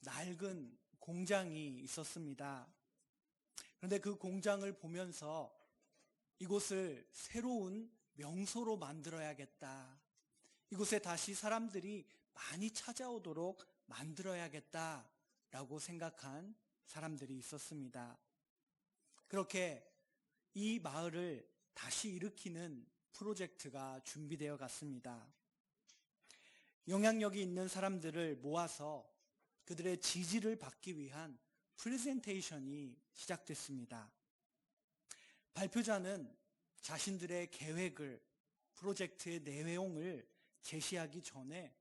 낡은 공장이 있었습니다. 그런데 그 공장을 보면서 이곳을 새로운 명소로 만들어야겠다. 이곳에 다시 사람들이 많이 찾아오도록 만들어야겠다라고 생각한 사람들이 있었습니다. 그렇게 이 마을을 다시 일으키는 프로젝트가 준비되어 갔습니다. 영향력이 있는 사람들을 모아서 그들의 지지를 받기 위한 프레젠테이션이 시작됐습니다. 발표자는 자신들의 계획을, 프로젝트의 내용을 제시하기 전에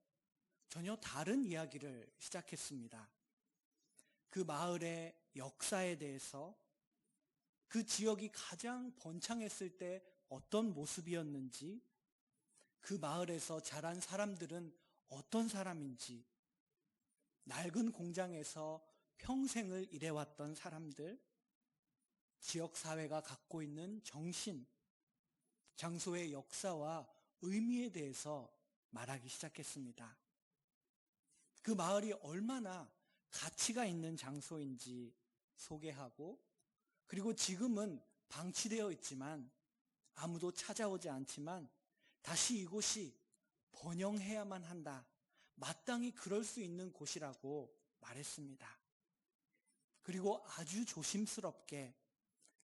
전혀 다른 이야기를 시작했습니다. 그 마을의 역사에 대해서, 그 지역이 가장 번창했을 때 어떤 모습이었는지, 그 마을에서 자란 사람들은 어떤 사람인지, 낡은 공장에서 평생을 일해왔던 사람들, 지역사회가 갖고 있는 정신, 장소의 역사와 의미에 대해서 말하기 시작했습니다. 그 마을이 얼마나 가치가 있는 장소인지 소개하고, 그리고 지금은 방치되어 있지만 아무도 찾아오지 않지만 다시 이곳이 번영해야만 한다, 마땅히 그럴 수 있는 곳이라고 말했습니다. 그리고 아주 조심스럽게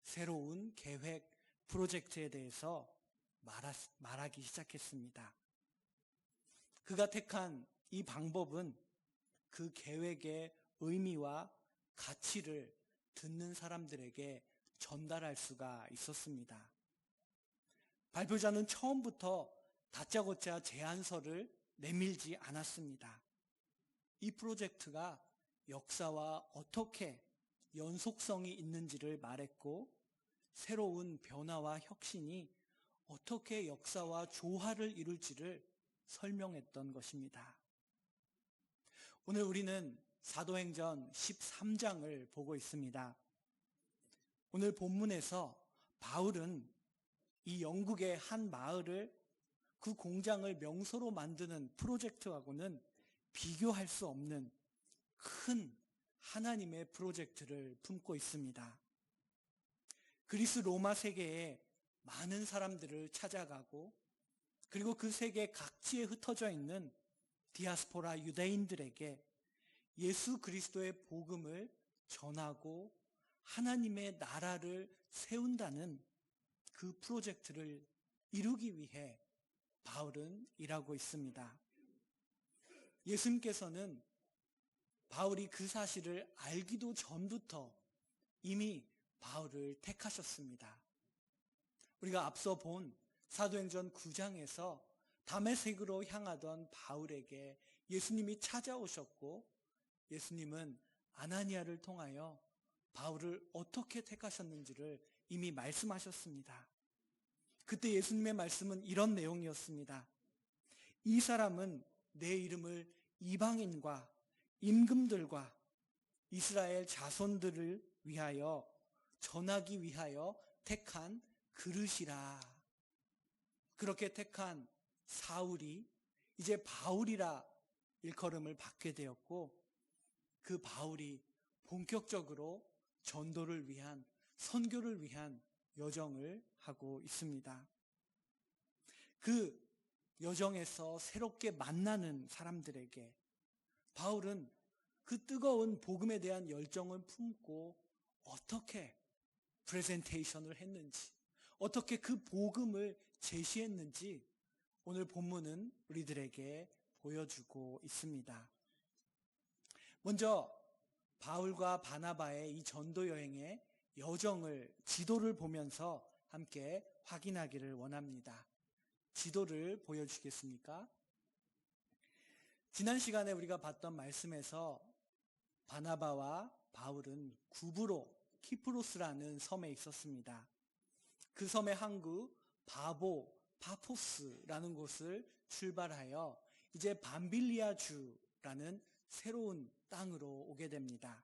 새로운 계획, 프로젝트에 대해서 말하기 시작했습니다. 그가 택한 이 방법은 그 계획의 의미와 가치를 듣는 사람들에게 전달할 수가 있었습니다. 발표자는 처음부터 다짜고짜 제안서를 내밀지 않았습니다. 이 프로젝트가 역사와 어떻게 연속성이 있는지를 말했고, 새로운 변화와 혁신이 어떻게 역사와 조화를 이룰지를 설명했던 것입니다. 오늘 우리는 사도행전 13장을 보고 있습니다. 오늘 본문에서 바울은 이 영국의 한 마을을, 그 공장을 명소로 만드는 프로젝트하고는 비교할 수 없는 큰 하나님의 프로젝트를 품고 있습니다. 그리스 로마 세계에 많은 사람들을 찾아가고, 그리고 그 세계 각지에 흩어져 있는 디아스포라 유대인들에게 예수 그리스도의 복음을 전하고 하나님의 나라를 세운다는 그 프로젝트를 이루기 위해 바울은 일하고 있습니다. 예수님께서는 바울이 그 사실을 알기도 전부터 이미 바울을 택하셨습니다. 우리가 앞서 본 사도행전 9장에서 다메섹으로 향하던 바울에게 예수님이 찾아오셨고, 예수님은 아나니아를 통하여 바울을 어떻게 택하셨는지를 이미 말씀하셨습니다. 그때 예수님의 말씀은 이런 내용이었습니다. 이 사람은 내 이름을 이방인과 임금들과 이스라엘 자손들을 위하여 전하기 위하여 택한 그릇이라. 그렇게 택한 사울이 이제 바울이라 일컬음을 받게 되었고, 그 바울이 본격적으로 전도를 위한, 선교를 위한 여정을 하고 있습니다. 그 여정에서 새롭게 만나는 사람들에게 바울은 그 뜨거운 복음에 대한 열정을 품고 어떻게 프레젠테이션을 했는지, 어떻게 그 복음을 제시했는지 오늘 본문은 우리들에게 보여주고 있습니다. 먼저 바울과 바나바의 이 전도 여행의 여정을, 지도를 보면서 함께 확인하기를 원합니다. 지도를 보여주시겠습니까? 지난 시간에 우리가 봤던 말씀에서 바나바와 바울은 구브로, 키프로스라는 섬에 있었습니다. 그 섬의 항구 파포스라는 곳을 출발하여 이제 밤빌리아주라는 새로운 땅으로 오게 됩니다.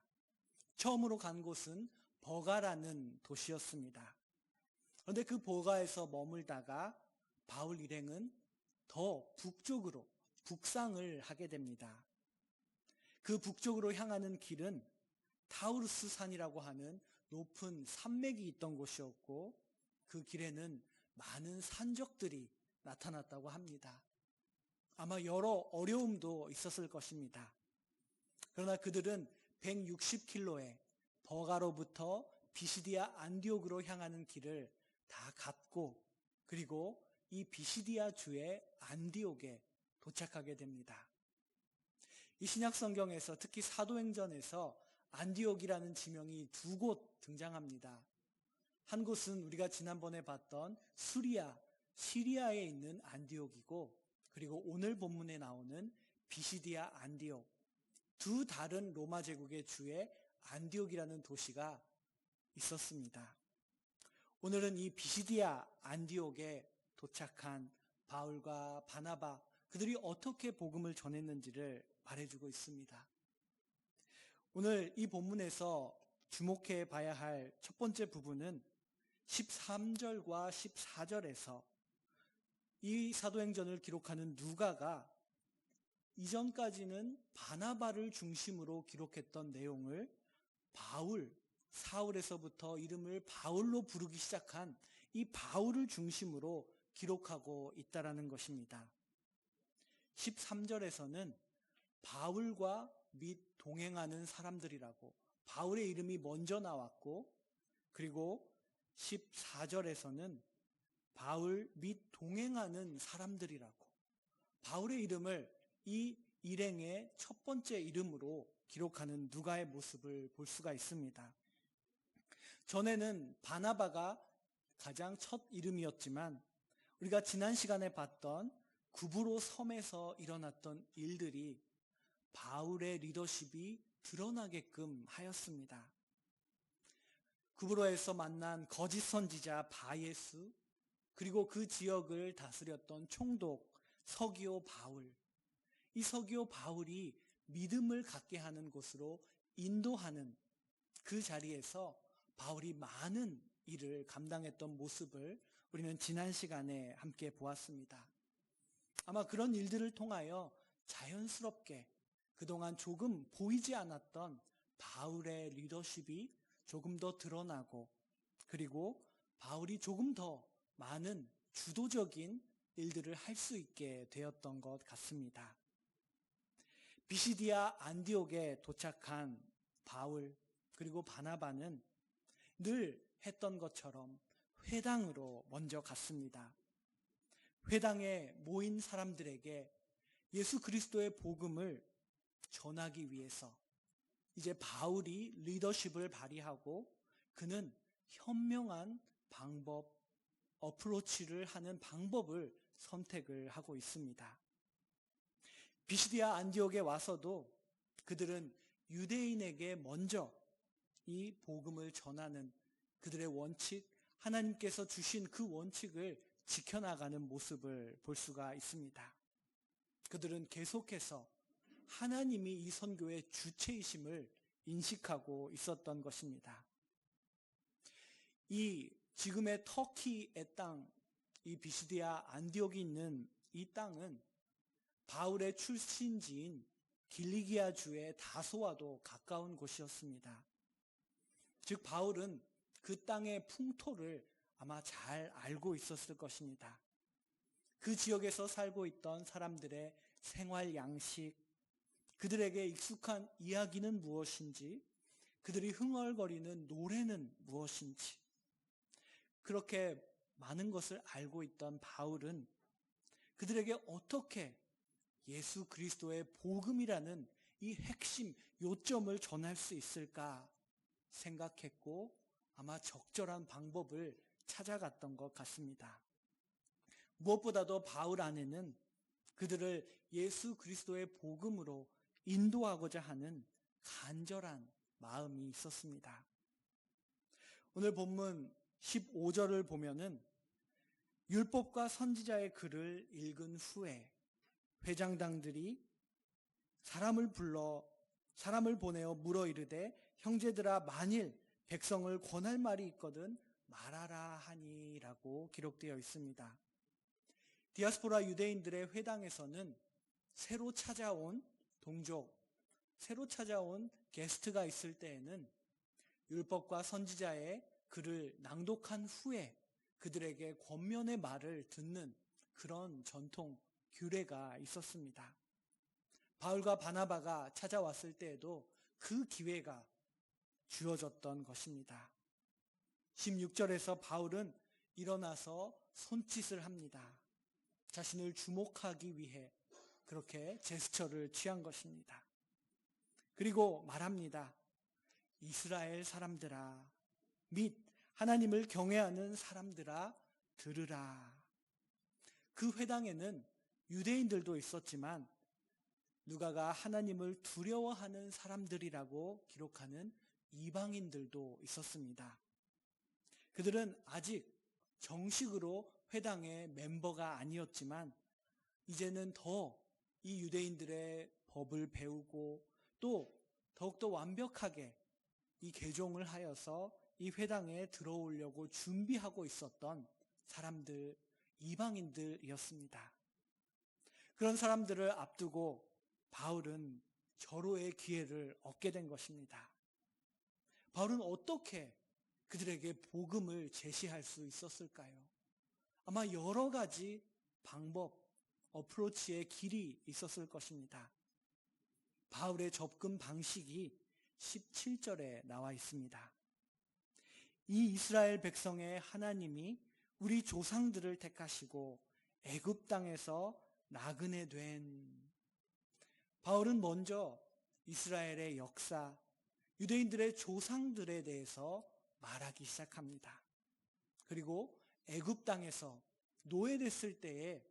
처음으로 간 곳은 버가라는 도시였습니다. 그런데 그 버가에서 머물다가 바울 일행은 더 북쪽으로 북상을 하게 됩니다. 그 북쪽으로 향하는 길은 타우루스 산이라고 하는 높은 산맥이 있던 곳이었고 그 길에는 많은 산적들이 나타났다고 합니다. 아마 여러 어려움도 있었을 것입니다. 그러나 그들은 160km의 버가로부터 비시디아 안디옥으로 향하는 길을 다 갔고 그리고 이 비시디아 주의 안디옥에 도착하게 됩니다. 이 신약 성경에서 특히 사도행전에서 안디옥이라는 지명이 두 곳 등장합니다. 한 곳은 우리가 지난번에 봤던 시리아에 있는 안디옥이고 그리고 오늘 본문에 나오는 비시디아 안디옥, 두 다른 로마 제국의 주에 안디옥이라는 도시가 있었습니다. 오늘은 이 비시디아 안디옥에 도착한 바울과 바나바, 그들이 어떻게 복음을 전했는지를 말해주고 있습니다. 오늘 이 본문에서 주목해 봐야 할 첫 번째 부분은 13절과 14절에서 이 사도행전을 기록하는 누가가 이전까지는 바나바를 중심으로 기록했던 내용을 사울에서부터 이름을 바울로 부르기 시작한 이 바울을 중심으로 기록하고 있다라는 것입니다. 13절에서는 바울과 및 동행하는 사람들이라고 바울의 이름이 먼저 나왔고 그리고 14절에서는 바울 및 동행하는 사람들이라고 바울의 이름을 이 일행의 첫 번째 이름으로 기록하는 누가의 모습을 볼 수가 있습니다. 전에는 바나바가 가장 첫 이름이었지만 우리가 지난 시간에 봤던 구브로 섬에서 일어났던 일들이 바울의 리더십이 드러나게끔 하였습니다. 구브로에서 만난 거짓 선지자 바예수, 그리고 그 지역을 다스렸던 총독 서기오 바울, 이 서기오 바울이 믿음을 갖게 하는 곳으로 인도하는 그 자리에서 바울이 많은 일을 감당했던 모습을 우리는 지난 시간에 함께 보았습니다. 아마 그런 일들을 통하여 자연스럽게 그동안 조금 보이지 않았던 바울의 리더십이 조금 더 드러나고 그리고 바울이 조금 더 많은 주도적인 일들을 할 수 있게 되었던 것 같습니다. 비시디아 안디옥에 도착한 바울 그리고 바나바는 늘 했던 것처럼 회당으로 먼저 갔습니다. 회당에 모인 사람들에게 예수 그리스도의 복음을 전하기 위해서 이제 바울이 리더십을 발휘하고 그는 현명한 방법, 어프로치를 하는 방법을 선택을 하고 있습니다. 비시디아 안디옥에 와서도 그들은 유대인에게 먼저 이 복음을 전하는 그들의 원칙, 하나님께서 주신 그 원칙을 지켜나가는 모습을 볼 수가 있습니다. 그들은 계속해서 하나님이 이 선교의 주체이심을 인식하고 있었던 것입니다. 이 지금의 터키의 땅, 이 비시디아 안디옥이 있는 이 땅은 바울의 출신지인 길리기아 주의 다소와도 가까운 곳이었습니다. 즉 바울은 그 땅의 풍토를 아마 잘 알고 있었을 것입니다. 그 지역에서 살고 있던 사람들의 생활 양식, 그들에게 익숙한 이야기는 무엇인지, 그들이 흥얼거리는 노래는 무엇인지, 그렇게 많은 것을 알고 있던 바울은 그들에게 어떻게 예수 그리스도의 복음이라는 이 핵심 요점을 전할 수 있을까 생각했고 아마 적절한 방법을 찾아갔던 것 같습니다. 무엇보다도 바울 안에는 그들을 예수 그리스도의 복음으로 인도하고자 하는 간절한 마음이 있었습니다. 오늘 본문 15절을 보면은 율법과 선지자의 글을 읽은 후에 회장당들이 사람을 보내어 물어 이르되 형제들아 만일 백성을 권할 말이 있거든 말하라 하니라고 기록되어 있습니다. 디아스포라 유대인들의 회당에서는 새로 찾아온 동족, 새로 찾아온 게스트가 있을 때에는 율법과 선지자의 글을 낭독한 후에 그들에게 권면의 말을 듣는 그런 전통, 규례가 있었습니다. 바울과 바나바가 찾아왔을 때에도 그 기회가 주어졌던 것입니다. 16절에서 바울은 일어나서 손짓을 합니다. 자신을 주목하기 위해 그렇게 제스처를 취한 것입니다. 그리고 말합니다. 이스라엘 사람들아, 및 하나님을 경외하는 사람들아, 들으라. 그 회당에는 유대인들도 있었지만 누가가 하나님을 두려워하는 사람들이라고 기록하는 이방인들도 있었습니다. 그들은 아직 정식으로 회당의 멤버가 아니었지만 이제는 더 이 유대인들의 법을 배우고 또 더욱더 완벽하게 이 개종을 하여서 이 회당에 들어오려고 준비하고 있었던 사람들, 이방인들이었습니다. 그런 사람들을 앞두고 바울은 절호의 기회를 얻게 된 것입니다. 바울은 어떻게 그들에게 복음을 제시할 수 있었을까요? 아마 여러 가지 방법, 어프로치의 길이 있었을 것입니다. 바울의 접근 방식이 17절에 나와 있습니다. 이 이스라엘 백성의 하나님이 우리 조상들을 택하시고 애굽 땅에서 나그네 된. 바울은 먼저 이스라엘의 역사, 유대인들의 조상들에 대해서 말하기 시작합니다. 그리고 애굽 땅에서 노예됐을 때의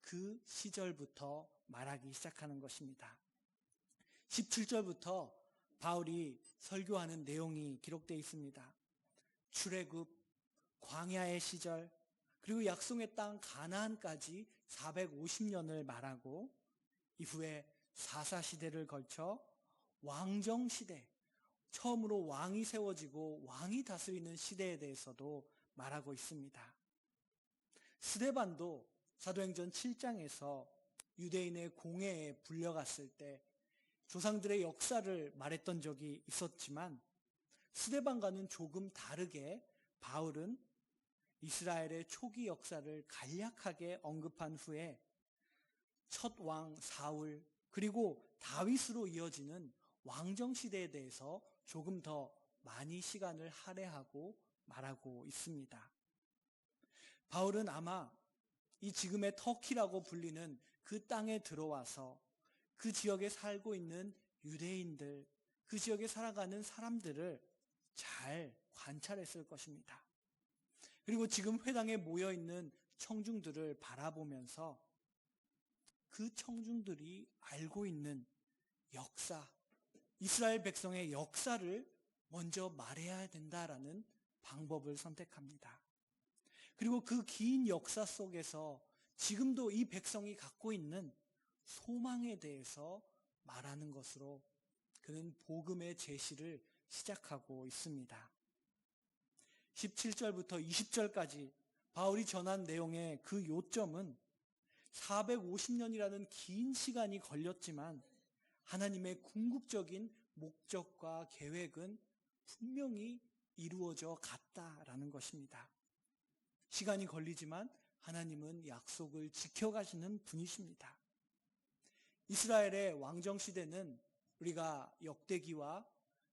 그 시절부터 말하기 시작하는 것입니다. 17절부터 바울이 설교하는 내용이 기록되어 있습니다. 출애굽, 광야의 시절, 그리고 약속의 땅 가나안까지 450년을 말하고 이후에 사사시대를 걸쳐 왕정시대, 처음으로 왕이 세워지고 왕이 다스리는 시대에 대해서도 말하고 있습니다. 스데반도 사도행전 7장에서 유대인의 공회에 불려갔을 때 조상들의 역사를 말했던 적이 있었지만 스데반과는 조금 다르게 바울은 이스라엘의 초기 역사를 간략하게 언급한 후에 첫 왕 사울 그리고 다윗으로 이어지는 왕정시대에 대해서 조금 더 많이 시간을 할애하고 말하고 있습니다. 바울은 아마 이 지금의 터키라고 불리는 그 땅에 들어와서 그 지역에 살고 있는 유대인들, 그 지역에 살아가는 사람들을 잘 관찰했을 것입니다. 그리고 지금 회당에 모여있는 청중들을 바라보면서 그 청중들이 알고 있는 역사, 이스라엘 백성의 역사를 먼저 말해야 된다라는 방법을 선택합니다. 그리고 그 긴 역사 속에서 지금도 이 백성이 갖고 있는 소망에 대해서 말하는 것으로 그는 복음의 제시를 시작하고 있습니다. 17절부터 20절까지 바울이 전한 내용의 그 요점은 450년이라는 긴 시간이 걸렸지만 하나님의 궁극적인 목적과 계획은 분명히 이루어져 갔다라는 것입니다. 시간이 걸리지만 하나님은 약속을 지켜가시는 분이십니다. 이스라엘의 왕정시대는 우리가 역대기와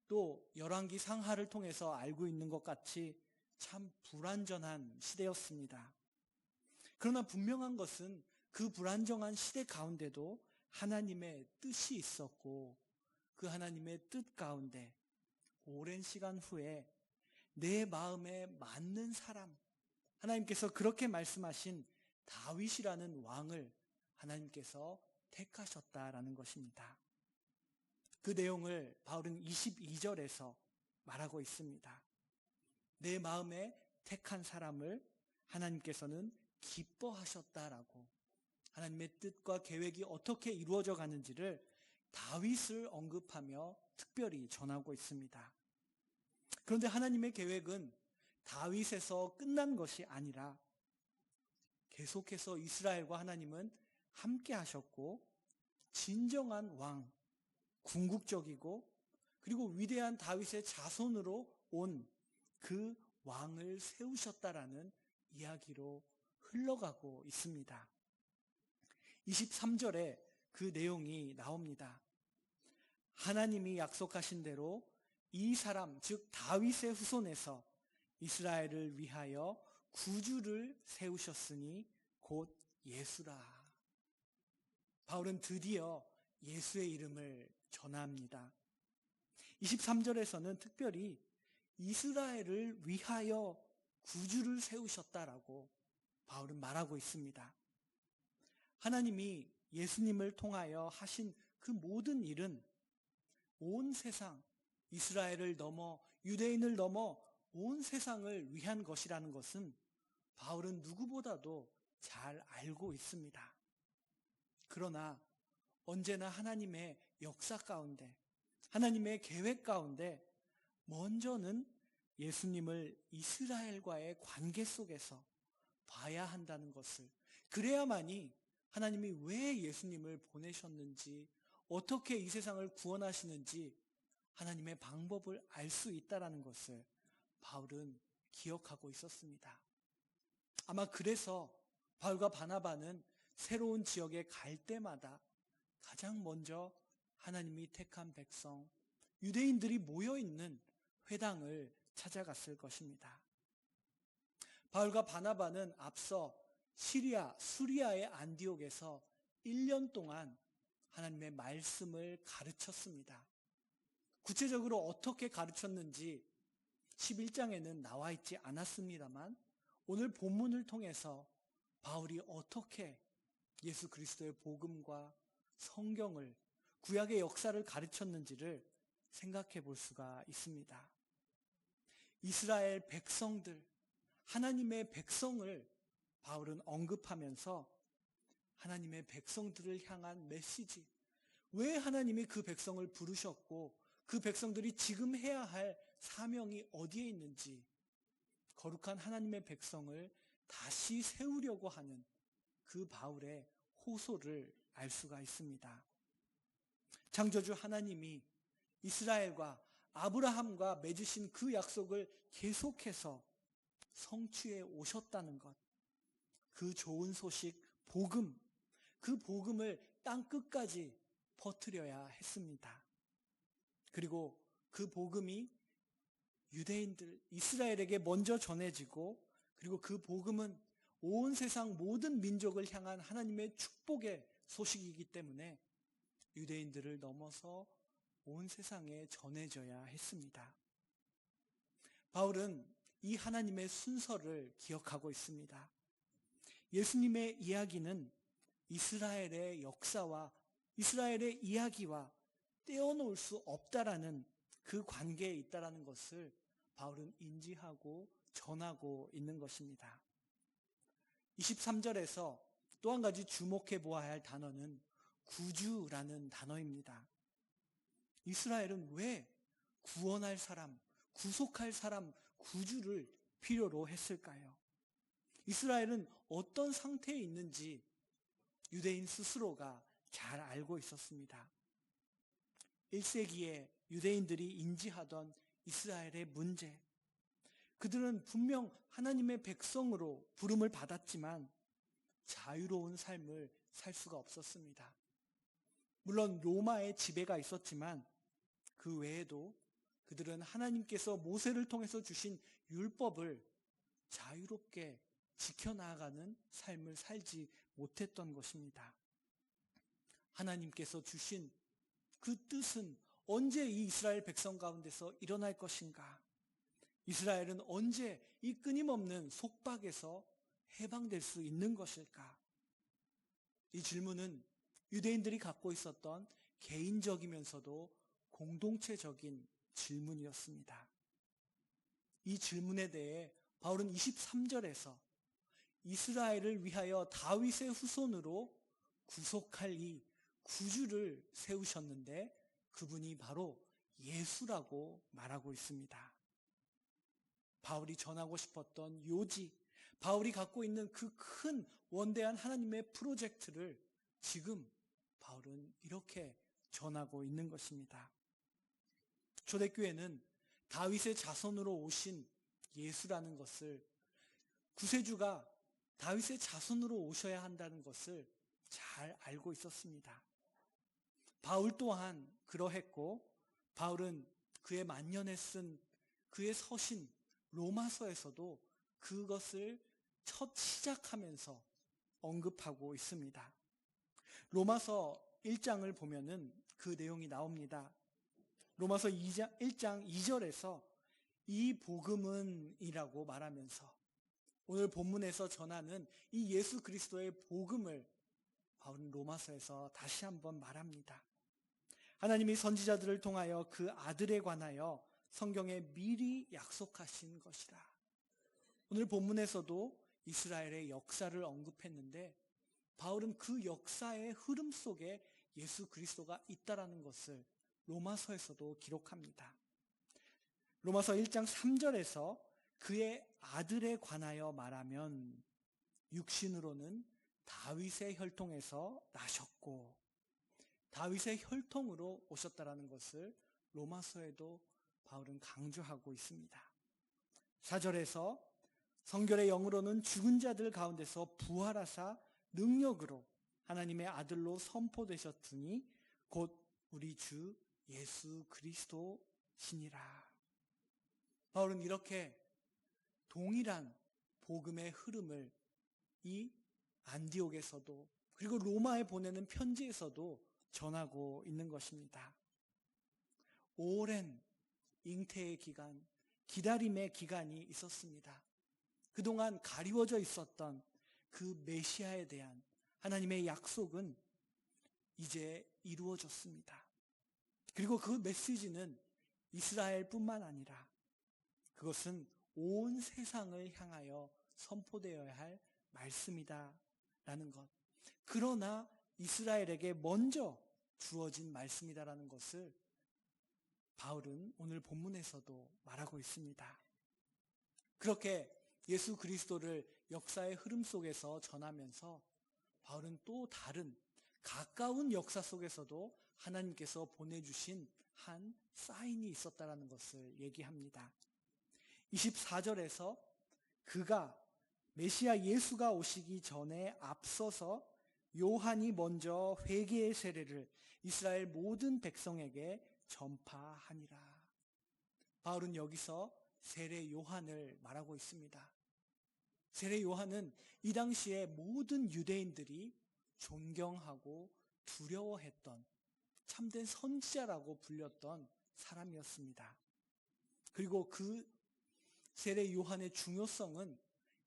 또 열왕기 상하를 통해서 알고 있는 것 같이 참 불완전한 시대였습니다. 그러나 분명한 것은 그 불안정한 시대 가운데도 하나님의 뜻이 있었고 그 하나님의 뜻 가운데 오랜 시간 후에 내 마음에 맞는 사람, 하나님께서 그렇게 말씀하신 다윗이라는 왕을 하나님께서 택하셨다라는 것입니다. 그 내용을 바울은 22절에서 말하고 있습니다. 내 마음에 택한 사람을 하나님께서는 기뻐하셨다라고, 하나님의 뜻과 계획이 어떻게 이루어져 가는지를 다윗을 언급하며 특별히 전하고 있습니다. 그런데 하나님의 계획은 다윗에서 끝난 것이 아니라 계속해서 이스라엘과 하나님은 함께 하셨고 진정한 왕, 궁극적이고 그리고 위대한 다윗의 자손으로 온 그 왕을 세우셨다라는 이야기로 흘러가고 있습니다. 23절에 그 내용이 나옵니다. 하나님이 약속하신 대로 이 사람, 즉 다윗의 후손에서 이스라엘을 위하여 구주를 세우셨으니 곧 예수라. 바울은 드디어 예수의 이름을 전합니다. 23절에서는 특별히 이스라엘을 위하여 구주를 세우셨다라고 바울은 말하고 있습니다. 하나님이 예수님을 통하여 하신 그 모든 일은 온 세상, 이스라엘을 넘어 유대인을 넘어 온 세상을 위한 것이라는 것은 바울은 누구보다도 잘 알고 있습니다. 그러나 언제나 하나님의 역사 가운데, 하나님의 계획 가운데 먼저는 예수님을 이스라엘과의 관계 속에서 봐야 한다는 것을, 그래야만이 하나님이 왜 예수님을 보내셨는지, 어떻게 이 세상을 구원하시는지 하나님의 방법을 알 수 있다는 것을 바울은 기억하고 있었습니다. 아마 그래서 바울과 바나바는 새로운 지역에 갈 때마다 가장 먼저 하나님이 택한 백성, 유대인들이 모여있는 회당을 찾아갔을 것입니다. 바울과 바나바는 앞서 시리아, 수리아의 안디옥에서 1년 동안 하나님의 말씀을 가르쳤습니다. 구체적으로 어떻게 가르쳤는지 11장에는 나와 있지 않았습니다만 오늘 본문을 통해서 바울이 어떻게 예수 그리스도의 복음과 성경을, 구약의 역사를 가르쳤는지를 생각해 볼 수가 있습니다. 이스라엘 백성들, 하나님의 백성을 바울은 언급하면서 하나님의 백성들을 향한 메시지, 왜 하나님이 그 백성을 부르셨고 그 백성들이 지금 해야 할 사명이 어디에 있는지, 거룩한 하나님의 백성을 다시 세우려고 하는 그 바울의 호소를 알 수가 있습니다. 창조주 하나님이 이스라엘과 아브라함과 맺으신 그 약속을 계속해서 성취해 오셨다는 것, 그 좋은 소식, 복음, 그 복음을 땅 끝까지 퍼뜨려야 했습니다. 그리고 그 복음이 유대인들, 이스라엘에게 먼저 전해지고, 그리고 그 복음은 온 세상 모든 민족을 향한 하나님의 축복의 소식이기 때문에 유대인들을 넘어서 온 세상에 전해져야 했습니다. 바울은 이 하나님의 순서를 기억하고 있습니다. 예수님의 이야기는 이스라엘의 역사와 이스라엘의 이야기와 떼어놓을 수 없다라는 그 관계에 있다라는 것을 바울은 인지하고 전하고 있는 것입니다. 23절에서 또 한 가지 주목해 보아야 할 단어는 구주라는 단어입니다. 이스라엘은 왜 구원할 사람, 구속할 사람, 구주를 필요로 했을까요? 이스라엘은 어떤 상태에 있는지 유대인 스스로가 잘 알고 있었습니다. 1세기에 유대인들이 인지하던 이스라엘의 문제, 그들은 분명 하나님의 백성으로 부름을 받았지만 자유로운 삶을 살 수가 없었습니다. 물론 로마의 지배가 있었지만 그 외에도 그들은 하나님께서 모세를 통해서 주신 율법을 자유롭게 지켜나가는 삶을 살지 못했던 것입니다. 하나님께서 주신 그 뜻은 언제 이 이스라엘 백성 가운데서 일어날 것인가? 이스라엘은 언제 이 끊임없는 속박에서 해방될 수 있는 것일까? 이 질문은 유대인들이 갖고 있었던 개인적이면서도 공동체적인 질문이었습니다. 이 질문에 대해 바울은 23절에서 이스라엘을 위하여 다윗의 후손으로 구속할 이 구주를 세우셨는데 그분이 바로 예수라고 말하고 있습니다. 바울이 전하고 싶었던 요지, 바울이 갖고 있는 그 큰 원대한 하나님의 프로젝트를 지금 바울은 이렇게 전하고 있는 것입니다. 초대교회는 다윗의 자손으로 오신 예수라는 것을, 구세주가 다윗의 자손으로 오셔야 한다는 것을 잘 알고 있었습니다. 바울 또한 그러했고, 바울은 그의 만년에 쓴 그의 서신 로마서에서도 그것을 첫 시작하면서 언급하고 있습니다. 로마서 1장을 보면은 그 내용이 나옵니다. 로마서 1장 2절에서 이 복음은 이라고 말하면서 오늘 본문에서 전하는 이 예수 그리스도의 복음을 바울은 로마서에서 다시 한번 말합니다. 하나님이 선지자들을 통하여 그 아들에 관하여 성경에 미리 약속하신 것이라. 오늘 본문에서도 이스라엘의 역사를 언급했는데 바울은 그 역사의 흐름 속에 예수 그리스도가 있다라는 것을 로마서에서도 기록합니다. 로마서 1장 3절에서 그의 아들에 관하여 말하면 육신으로는 다윗의 혈통에서 나셨고 다윗의 혈통으로 오셨다라는 것을 로마서에도 바울은 강조하고 있습니다. 4절에서 성결의 영으로는 죽은 자들 가운데서 부활하사 능력으로 하나님의 아들로 선포되셨으니 곧 우리 주 예수 그리스도시니라. 바울은 이렇게 동일한 복음의 흐름을 이 안디옥에서도 그리고 로마에 보내는 편지에서도 전하고 있는 것입니다. 오랜 잉태의 기간, 기다림의 기간이 있었습니다. 그동안 가리워져 있었던 그 메시아에 대한 하나님의 약속은 이제 이루어졌습니다. 그리고 그 메시지는 이스라엘뿐만 아니라 그것은 온 세상을 향하여 선포되어야 할 말씀이다라는 것. 그러나 이스라엘에게 먼저 주어진 말씀이다라는 것을 바울은 오늘 본문에서도 말하고 있습니다. 그렇게 예수 그리스도를 역사의 흐름 속에서 전하면서 바울은 또 다른 가까운 역사 속에서도 하나님께서 보내주신 한 사인이 있었다라는 것을 얘기합니다. 24절에서 그가 메시아 예수가 오시기 전에 앞서서 요한이 먼저 회개의 세례를 이스라엘 모든 백성에게 전파하니라. 바울은 여기서 세례 요한을 말하고 있습니다. 세례 요한은 이 당시에 모든 유대인들이 존경하고 두려워했던 참된 선지자라고 불렸던 사람이었습니다. 그리고 그 세례 요한의 중요성은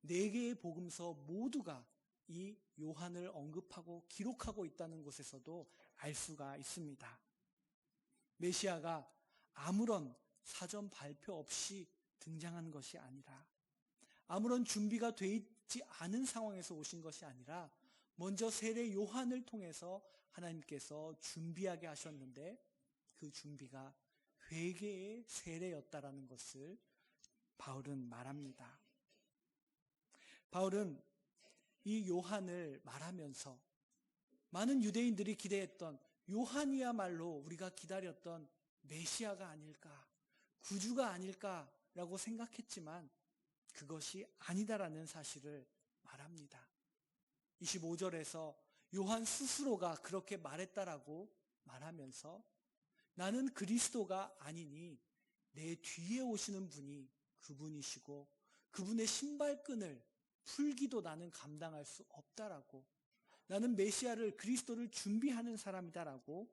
4개의 복음서 모두가 이 요한을 언급하고 기록하고 있다는 곳에서도 알 수가 있습니다. 메시아가 아무런 사전 발표 없이 등장한 것이 아니라 아무런 준비가 되어 있지 않은 상황에서 오신 것이 아니라 먼저 세례 요한을 통해서 하나님께서 준비하게 하셨는데 그 준비가 회개의 세례였다라는 것을 바울은 말합니다. 바울은 이 요한을 말하면서 많은 유대인들이 기대했던 요한이야말로 우리가 기다렸던 메시아가 아닐까, 구주가 아닐까라고 생각했지만 그것이 아니다라는 사실을 말합니다. 25절에서 요한 스스로가 그렇게 말했다라고 말하면서 나는 그리스도가 아니니 내 뒤에 오시는 분이 그분이시고 그분의 신발끈을 풀기도 나는 감당할 수 없다라고, 나는 메시아를 그리스도를 준비하는 사람이다라고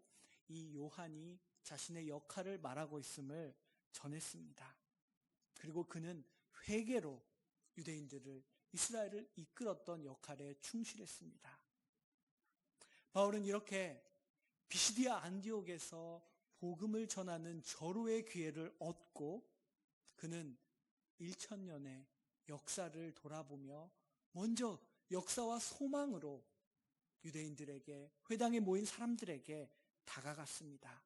이 요한이 자신의 역할을 말하고 있음을 전했습니다. 그리고 그는 회개로 유대인들을, 이스라엘을 이끌었던 역할에 충실했습니다. 바울은 이렇게 비시디아 안디옥에서 복음을 전하는 절호의 기회를 얻고 그는 1000년의 역사를 돌아보며 먼저 역사와 소망으로 유대인들에게, 회당에 모인 사람들에게 다가갔습니다.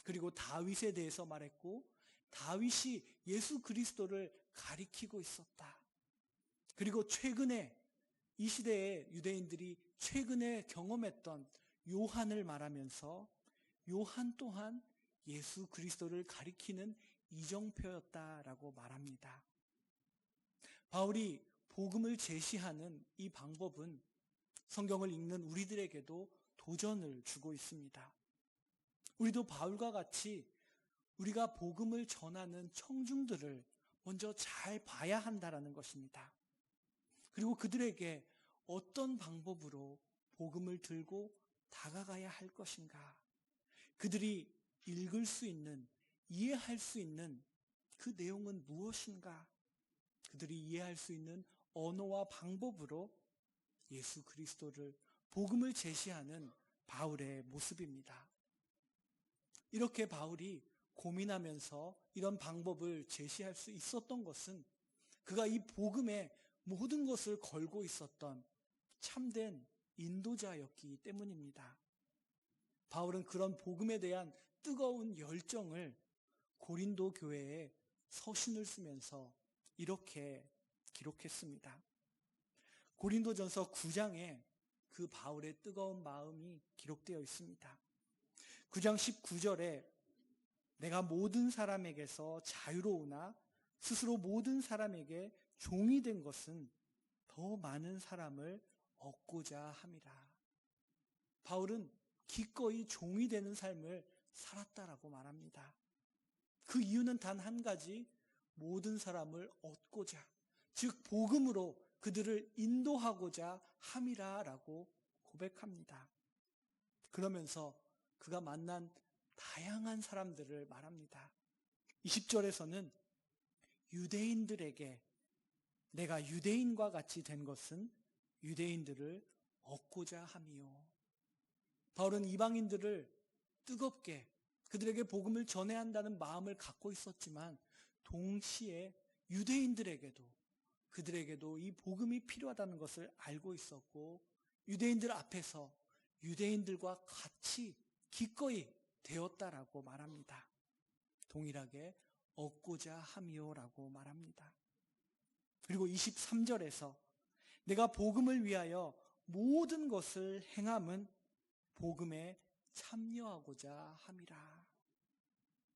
그리고 다윗에 대해서 말했고 다윗이 예수 그리스도를 가리키고 있었다. 그리고 최근에 이 시대에 유대인들이 최근에 경험했던 요한을 말하면서 요한 또한 예수 그리스도를 가리키는 이정표였다라고 말합니다. 바울이 복음을 제시하는 이 방법은 성경을 읽는 우리들에게도 도전을 주고 있습니다. 우리도 바울과 같이 우리가 복음을 전하는 청중들을 먼저 잘 봐야 한다라는 것입니다. 그리고 그들에게 어떤 방법으로 복음을 들고 다가가야 할 것인가, 그들이 읽을 수 있는, 이해할 수 있는 그 내용은 무엇인가, 그들이 이해할 수 있는 언어와 방법으로 예수 그리스도를, 복음을 제시하는 바울의 모습입니다. 이렇게 바울이 고민하면서 이런 방법을 제시할 수 있었던 것은 그가 이 복음에 모든 것을 걸고 있었던 참된 인도자였기 때문입니다. 바울은 그런 복음에 대한 뜨거운 열정을 고린도 교회에 서신을 쓰면서 이렇게 기록했습니다. 고린도전서 9장에 그 바울의 뜨거운 마음이 기록되어 있습니다. 9장 19절에 내가 모든 사람에게서 자유로우나 스스로 모든 사람에게 종이 된 것은 더 많은 사람을 얻고자 함이라. 바울은 기꺼이 종이 되는 삶을 살았다라고 말합니다. 그 이유는 단 한 가지, 모든 사람을 얻고자, 즉 복음으로 그들을 인도하고자 함이라라고 고백합니다. 그러면서 그가 만난 다양한 사람들을 말합니다. 20절에서는 유대인들에게 내가 유대인과 같이 된 것은 유대인들을 얻고자 함이요. 바울은 이방인들을 뜨겁게 그들에게 복음을 전해야 한다는 마음을 갖고 있었지만 동시에 유대인들에게도, 그들에게도 이 복음이 필요하다는 것을 알고 있었고, 유대인들 앞에서 유대인들과 같이 기꺼이 되었다라고 말합니다. 동일하게 얻고자 함이요라고 말합니다. 그리고 23절에서 내가 복음을 위하여 모든 것을 행함은 복음에 참여하고자 함이라.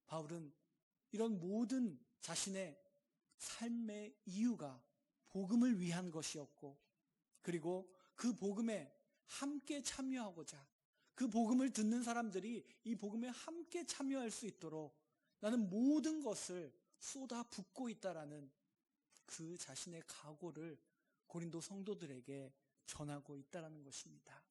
바울은 이런 모든 자신의 삶의 이유가 복음을 위한 것이었고, 그리고 그 복음에 함께 참여하고자, 그 복음을 듣는 사람들이 이 복음에 함께 참여할 수 있도록 나는 모든 것을 쏟아붓고 있다라는 그 자신의 각오를 고린도 성도들에게 전하고 있다라는 것입니다.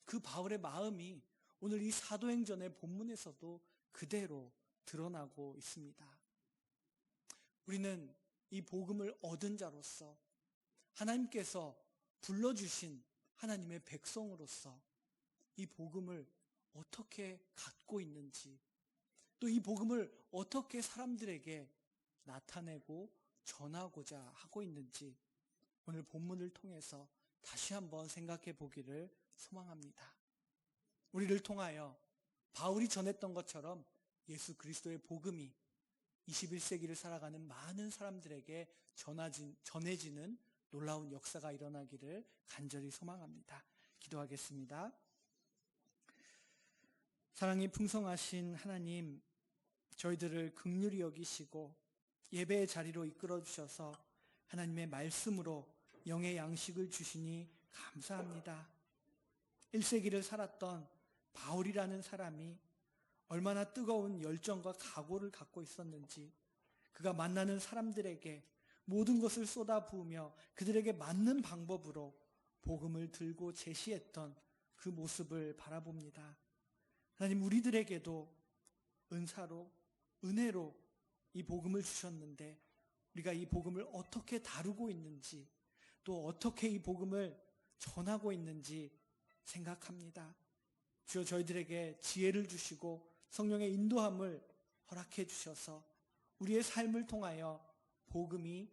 그 바울의 마음이 오늘 이 사도행전의 본문에서도 그대로 드러나고 있습니다. 우리는 이 복음을 얻은 자로서, 하나님께서 불러주신 하나님의 백성으로서 이 복음을 어떻게 갖고 있는지, 또 이 복음을 어떻게 사람들에게 나타내고 전하고자 하고 있는지 오늘 본문을 통해서 다시 한번 생각해 보기를 소망합니다. 우리를 통하여 바울이 전했던 것처럼 예수 그리스도의 복음이 21세기를 살아가는 많은 사람들에게 전해지는 놀라운 역사가 일어나기를 간절히 소망합니다. 기도하겠습니다. 사랑이 풍성하신 하나님, 저희들을 긍휼히 여기시고 예배의 자리로 이끌어 주셔서 하나님의 말씀으로 영의 양식을 주시니 감사합니다. 1세기를 살았던 바울이라는 사람이 얼마나 뜨거운 열정과 각오를 갖고 있었는지, 그가 만나는 사람들에게 모든 것을 쏟아부으며 그들에게 맞는 방법으로 복음을 들고 제시했던 그 모습을 바라봅니다. 하나님, 우리들에게도 은사로, 은혜로 이 복음을 주셨는데 우리가 이 복음을 어떻게 다루고 있는지, 또 어떻게 이 복음을 전하고 있는지 생각합니다. 주여, 저희들에게 지혜를 주시고 성령의 인도함을 허락해 주셔서 우리의 삶을 통하여 복음이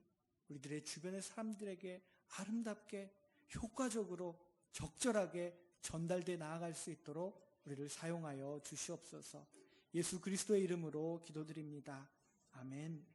우리들의 주변의 사람들에게 아름답게, 효과적으로, 적절하게 전달돼 나아갈 수 있도록 우리를 사용하여 주시옵소서. 예수 그리스도의 이름으로 기도드립니다. 아멘.